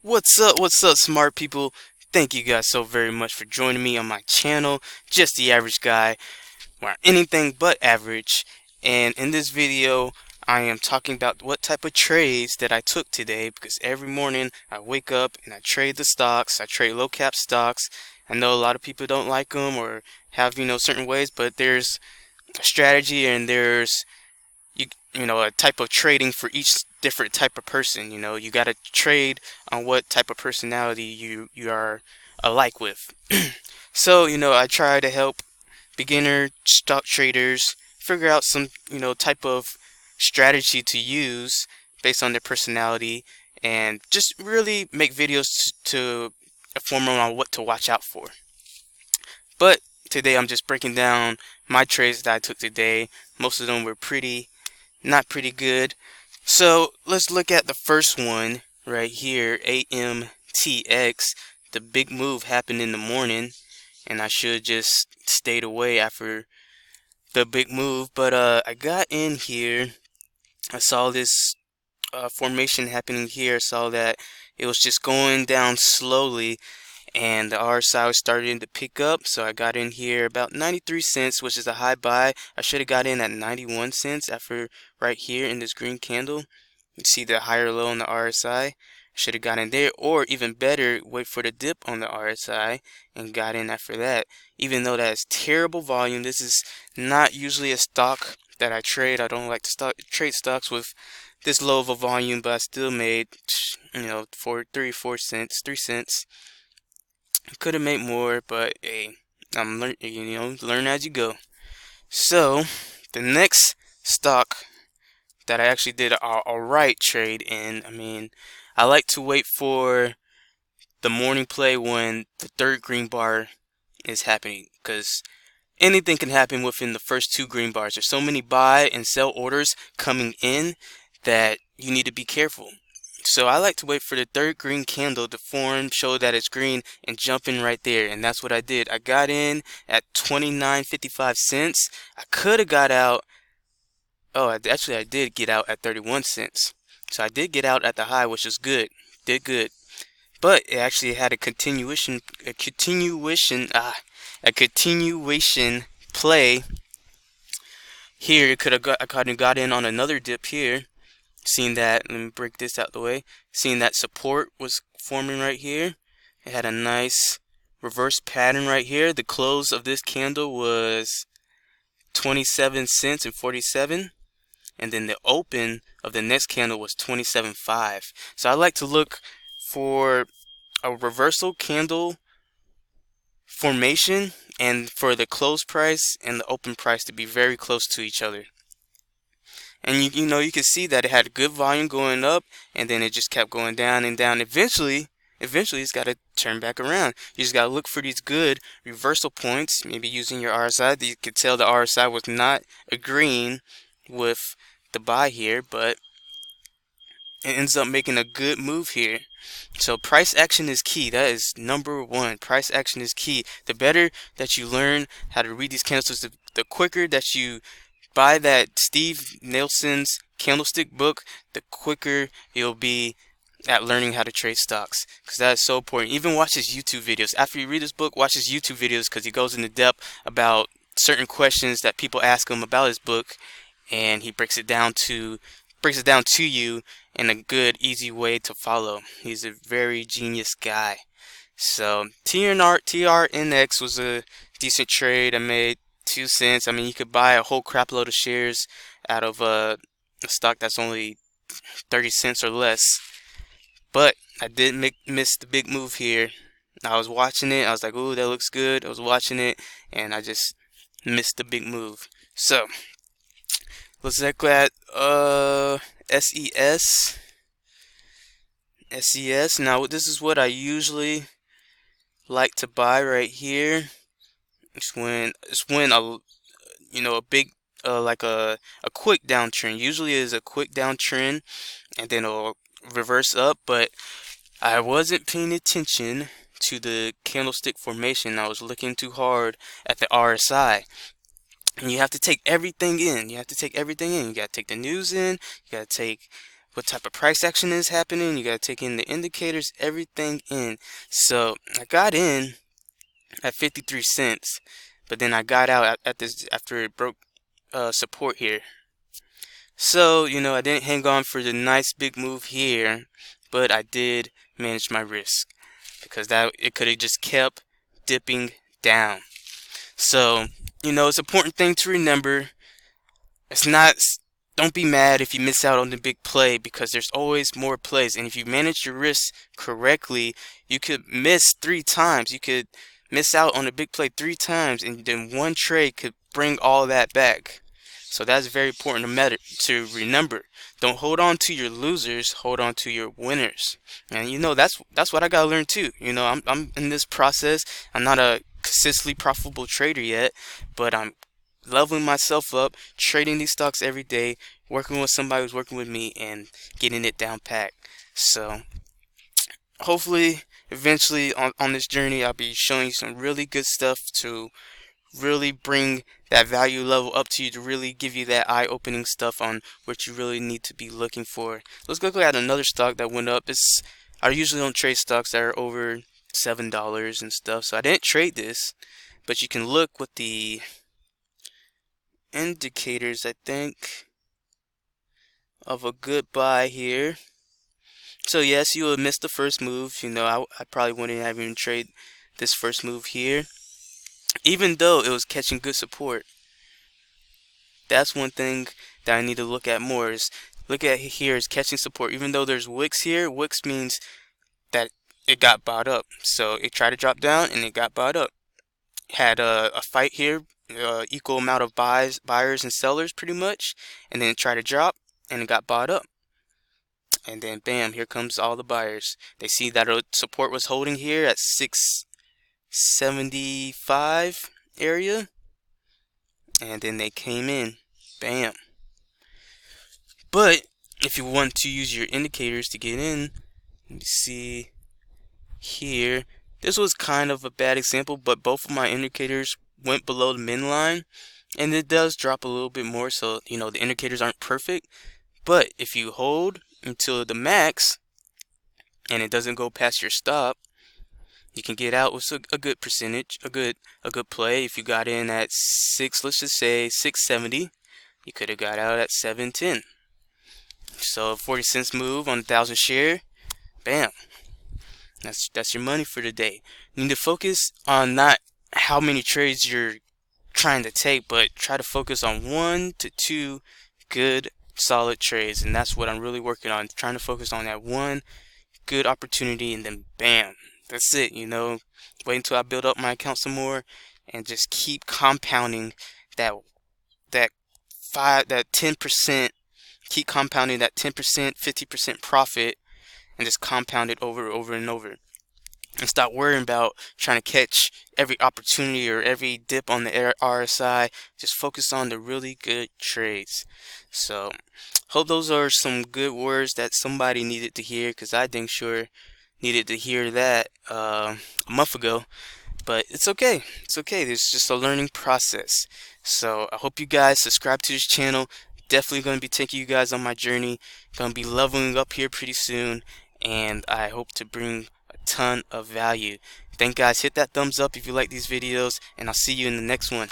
What's up, smart people? Thank you guys so very much for joining me on my channel, Just the Average Guy, where I'm anything but average. And in this video, I am talking about what type of trades that I took today, because every morning I wake up and I trade the stocks. I trade low cap stocks. I know a lot of people don't like them or have, certain ways, but there's a strategy and there's a type of trading for each different type of person. You got to trade on what type of personality you are alike with. So I try to help beginner stock traders figure out some type of strategy to use based on their personality, and just really make videos to inform them on what to watch out for. But today I'm just breaking down my trades that I took today. Most of them were not pretty good. So let's look at the first one right here, AMTX. The big move happened in the morning, and I should just stayed away after the big move. But I got in here. I saw this formation happening here. I saw that it was just going down slowly, and the RSI was starting to pick up, so I got in here about 93 cents, which is a high buy. I should have got in at 91 cents after right here in this green candle. You see the higher low on the RSI. I should have got in there, or even better, wait for the dip on the RSI and got in after that. Even though that is terrible volume, this is not usually a stock that I trade. I don't like to trade stocks with this low of a volume, but I still made, for 3 cents. Could have made more, but hey, I'm learn as you go. So the next stock that I actually did a alright trade in, I like to wait for the morning play when the third green bar is happening, because anything can happen within the first two green bars. There's so many buy and sell orders coming in that you need to be careful. So I like to wait for the third green candle to form, show that it's green, and jump in right there. And that's what I did. I got in at 29.55 cents. I could have got out. Oh, I did get out at 31 cents. So I did get out at the high, which is good. Did good. But it actually had a continuation play here. It could have got in on another dip here. Seeing that, let me break this out the way. Seeing that support was forming right here. It had a nice reverse pattern right here. The close of this candle was 27 cents and 47. And then the open of the next candle was 27.5. So I like to look for a reversal candle formation and for the close price and the open price to be very close to each other. And you can see that it had good volume going up, and then it just kept going down and down. Eventually it's got to turn back around. You just got to look for these good reversal points, maybe using your RSI. You could tell the RSI was not agreeing with the buy here, but it ends up making a good move here. So price action is key. That is number one. Price action is key. The better that you learn how to read these candles, the quicker that you buy that Steve Nelson's candlestick book, the quicker you'll be at learning how to trade stocks, because that is so important. Even watch his YouTube videos. After you read his book, watch his YouTube videos, because he goes into depth about certain questions that people ask him about his book, and he breaks it down to you in a good, easy way to follow. He's a very genius guy. So TRNX was a decent trade. I made 2 cents. You could buy a whole crap load of shares out of a stock that's only 30 cents or less. But I did miss the big move here. I was watching it. I was like, "Ooh, that looks good." I was watching it, and I just missed the big move. So let's look at SES. SES. Now this is what I usually like to buy right here. It's when a big like a quick downtrend. Usually is a quick downtrend, and then it'll reverse up. But I wasn't paying attention to the candlestick formation. I was looking too hard at the RSI. And you have to take everything in. You got to take the news in. You got to take what type of price action is happening. You got to take in the indicators, everything in. So I got in at 53 cents, but then I got out at this after it broke support here. So, you know, I didn't hang on for the nice big move here, but I did manage my risk because that it could have just kept dipping down. So, you know, it's an important thing to remember. It's not, don't be mad if you miss out on the big play, because there's always more plays. And if you manage your risks correctly, you could miss 3 times. You could miss out on a big play 3 times, and then one trade could bring all that back. So that's very important to remember. Don't hold on to your losers, hold on to your winners. And you know, that's what I gotta learn too. You know, I'm in this process. I'm not a consistently profitable trader yet, but I'm leveling myself up, trading these stocks every day, working with somebody who's working with me, and getting it down pat. So hopefully eventually on this journey I'll be showing you some really good stuff to really bring that value level up to you, to really give you that eye-opening stuff on what you really need to be looking for. Let's go at another stock that went up. I usually don't trade stocks that are over $7 and stuff, so I didn't trade this, but you can look with the indicators, I think, of a good buy here. So yes, you will miss the first move. You know, I probably wouldn't have even trade this first move here, even though it was catching good support. That's one thing that I need to look at more, is look at here is catching support. Even though there's wicks here, wicks means that it got bought up. So it tried to drop down and it got bought up. Had a fight here, equal amount of buyers and sellers pretty much, and then it tried to drop and it got bought up. And then bam, here comes all the buyers. They see that support was holding here at 675 area, and then they came in, bam. But if you want to use your indicators to get in, let me see here, this was kind of a bad example, but both of my indicators went below the min line, and it does drop a little bit more, so you know the indicators aren't perfect. But if you hold until the max and it doesn't go past your stop, you can get out with a good percentage, a good play. If you got in at let's just say 670, you could have got out at 710. So 40 cents move on 1,000 share, bam. That's your money for the day. You need to focus on not how many trades you're trying to take, but try to focus on 1 to 2 good solid trades, and that's what I'm really working on, trying to focus on that one good opportunity, and then bam, that's it. You know, wait until I build up my account some more and just keep compounding that 10%, keep compounding that 10%, 50% profit, and just compound it over and over, and stop worrying about trying to catch every opportunity or every dip on the RSI. Just focus on the really good trades. So hope those are some good words that somebody needed to hear, because I dang sure needed to hear that a month ago. But it's okay. It's okay. It's just a learning process. So I hope you guys subscribe to this channel. Definitely going to be taking you guys on my journey. Going to be leveling up here pretty soon, and I hope to bring a ton of value. Thank you guys. Hit that thumbs up if you like these videos, and I'll see you in the next one.